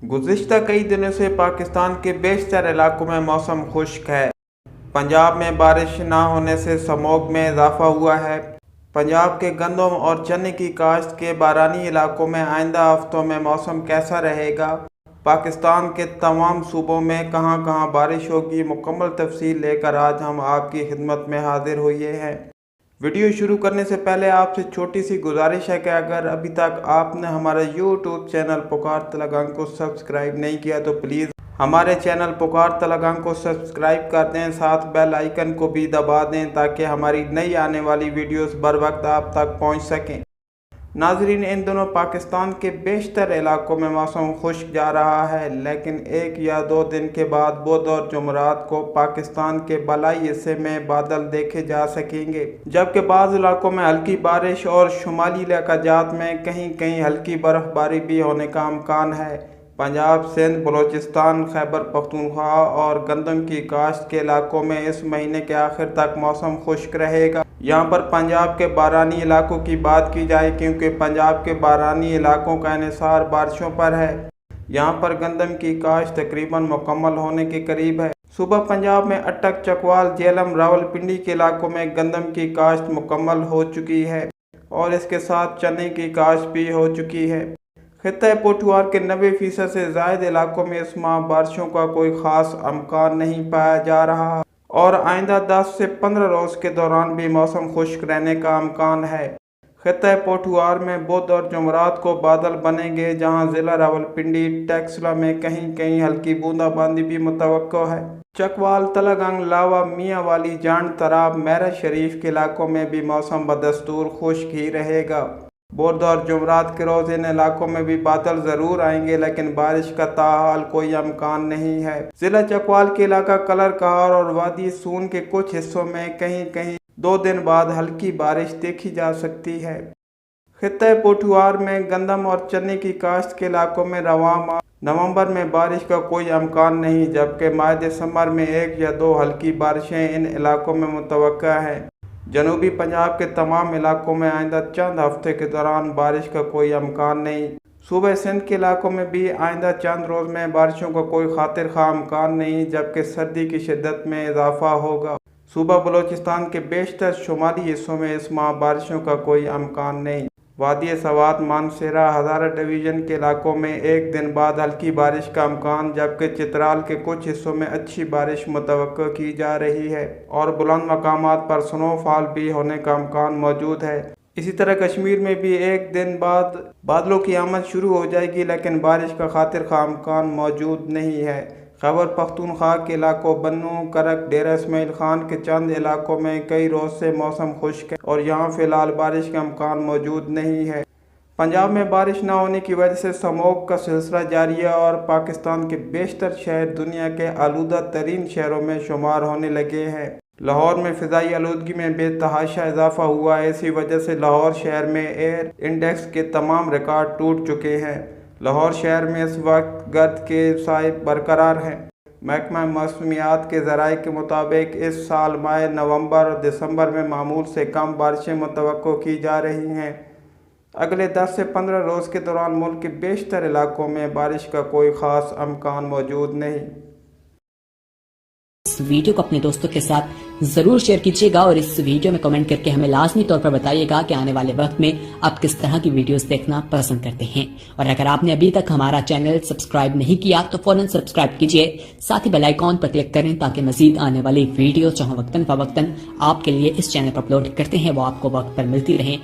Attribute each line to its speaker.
Speaker 1: گزشتہ کئی دنوں سے پاکستان کے بیشتر علاقوں میں موسم خشک ہے۔ پنجاب میں بارش نہ ہونے سے سموگ میں اضافہ ہوا ہے۔ پنجاب کے گندم اور چنے کی کاشت کے بارانی علاقوں میں آئندہ ہفتوں میں موسم کیسا رہے گا؟ پاکستان کے تمام صوبوں میں کہاں کہاں بارش ہوگی؟ مکمل تفصیل لے کر آج ہم آپ کی خدمت میں حاضر ہوئے ہیں۔ ویڈیو شروع کرنے سے پہلے آپ سے چھوٹی سی گزارش ہے کہ اگر ابھی تک آپ نے ہمارا یوٹیوب چینل پکار تلگنگ کو سبسکرائب نہیں کیا تو پلیز ہمارے چینل پکار تلگنگ کو سبسکرائب کر دیں، ساتھ بیل آئیکن کو بھی دبا دیں تاکہ ہماری نئی آنے والی ویڈیوز بر وقت آپ تک پہنچ سکیں۔ ناظرین، ان دنوں پاکستان کے بیشتر علاقوں میں موسم خشک جا رہا ہے، لیکن ایک یا دو دن کے بعد بدھ اور جمعرات کو پاکستان کے بالائی حصے میں بادل دیکھے جا سکیں گے، جبکہ بعض علاقوں میں ہلکی بارش اور شمالی علاقہ جات میں کہیں کہیں ہلکی برف باری بھی ہونے کا امکان ہے۔ پنجاب، سندھ، بلوچستان، خیبر پختونخوا اور گندم کی کاشت کے علاقوں میں اس مہینے کے آخر تک موسم خشک رہے گا۔ یہاں پر پنجاب کے بارانی علاقوں کی بات کی جائے کیونکہ پنجاب کے بارانی علاقوں کا انحصار بارشوں پر ہے۔ یہاں پر گندم کی کاشت تقریباً مکمل ہونے کے قریب ہے۔ صوبہ پنجاب میں اٹک، چکوال، جہلم، راولپنڈی کے علاقوں میں گندم کی کاشت مکمل ہو چکی ہے اور اس کے ساتھ چنے کی کاشت بھی ہو چکی ہے۔ خطہ پوٹھوار کے 90% سے زائد علاقوں میں اس ماہ بارشوں کا کوئی خاص امکان نہیں پایا جا رہا اور آئندہ 10 سے 15 روز کے دوران بھی موسم خشک رہنے کا امکان ہے۔ خطہ پوٹھوار میں بدھ اور جمعرات کو بادل بنیں گے، جہاں ضلع راولپنڈی، ٹیکسلا میں کہیں کہیں ہلکی بوندا باندی بھی متوقع ہے۔ چکوال، تلگنگ، لاوا، میاں والی، جانڈ، تراب، میرا شریف کے علاقوں میں بھی موسم بدستور خشک ہی رہے گا۔ بدھ اور جمعرات کے روز ان علاقوں میں بھی بادل ضرور آئیں گے، لیکن بارش کا تاحال کوئی امکان نہیں ہے۔ ضلع چکوال کے علاقہ کلر کہار اور وادی سون کے کچھ حصوں میں کہیں کہیں 2 دن بعد ہلکی بارش دیکھی جا سکتی ہے۔ خطہ پوٹھوار میں گندم اور چنے کی کاشت کے علاقوں میں رواں ماہ نومبر میں بارش کا کوئی امکان نہیں، جبکہ ماہ دسمبر میں 1 یا 2 ہلکی بارشیں ان علاقوں میں متوقع ہیں۔ جنوبی پنجاب کے تمام علاقوں میں آئندہ چند ہفتے کے دوران بارش کا کوئی امکان نہیں۔ صوبہ سندھ کے علاقوں میں بھی آئندہ چند روز میں بارشوں کا کوئی خاطر خواہ امکان نہیں، جبکہ سردی کی شدت میں اضافہ ہوگا۔ صوبہ بلوچستان کے بیشتر شمالی حصوں میں اس ماہ بارشوں کا کوئی امکان نہیں۔ وادی سوات، مانسہرہ، ہزارہ ڈویژن کے علاقوں میں 1 دن بعد ہلکی بارش کا امکان، جبکہ چترال کے کچھ حصوں میں اچھی بارش متوقع کی جا رہی ہے اور بلند مقامات پر سنو فال بھی ہونے کا امکان موجود ہے۔ اسی طرح کشمیر میں بھی 1 دن بعد بادلوں کی آمد شروع ہو جائے گی، لیکن بارش کا خاطر خواہ امکان موجود نہیں ہے۔ خیبر پختونخوا کے علاقوں بنو، کرک، ڈیرہ اسماعیل خان کے چند علاقوں میں کئی روز سے موسم خشک ہے اور یہاں فی الحال بارش کا امکان موجود نہیں ہے۔ پنجاب میں بارش نہ ہونے کی وجہ سے سموگ کا سلسلہ جاری ہے اور پاکستان کے بیشتر شہر دنیا کے آلودہ ترین شہروں میں شمار ہونے لگے ہیں۔ لاہور میں فضائی آلودگی میں بے تحاشا اضافہ ہوا ہے۔ اسی وجہ سے لاہور شہر میں ایئر انڈیکس کے تمام ریکارڈ ٹوٹ چکے ہیں۔ لاہور شہر میں اس وقت گرد کے سائے برقرار ہیں۔ محکمہ موسمیات کے ذرائع کے مطابق اس سال ماہ نومبر اور دسمبر میں معمول سے کم بارشیں متوقع کی جا رہی ہیں۔ اگلے 10 سے 15 روز کے دوران ملک کے بیشتر علاقوں میں بارش کا کوئی خاص امکان موجود نہیں۔
Speaker 2: اس ویڈیو کو اپنے دوستوں کے ساتھ ضرور شیئر کیجیے گا اور اس ویڈیو میں کمنٹ کر کے ہمیں لازمی طور پر بتائیے گا کہ آنے والے وقت میں آپ کس طرح کی ویڈیوز دیکھنا پسند کرتے ہیں، اور اگر آپ نے ابھی تک ہمارا چینل سبسکرائب نہیں کیا تو فوراً سبسکرائب کیجیے، ساتھ ہی بیل آئیکن پر کلک کریں تاکہ مزید آنے والی ویڈیو جو ہم وقتاً فوقتاً آپ کے لیے اس چینل پر اپلوڈ کرتے ہیں وہ آپ کو وقت پر ملتی رہیں۔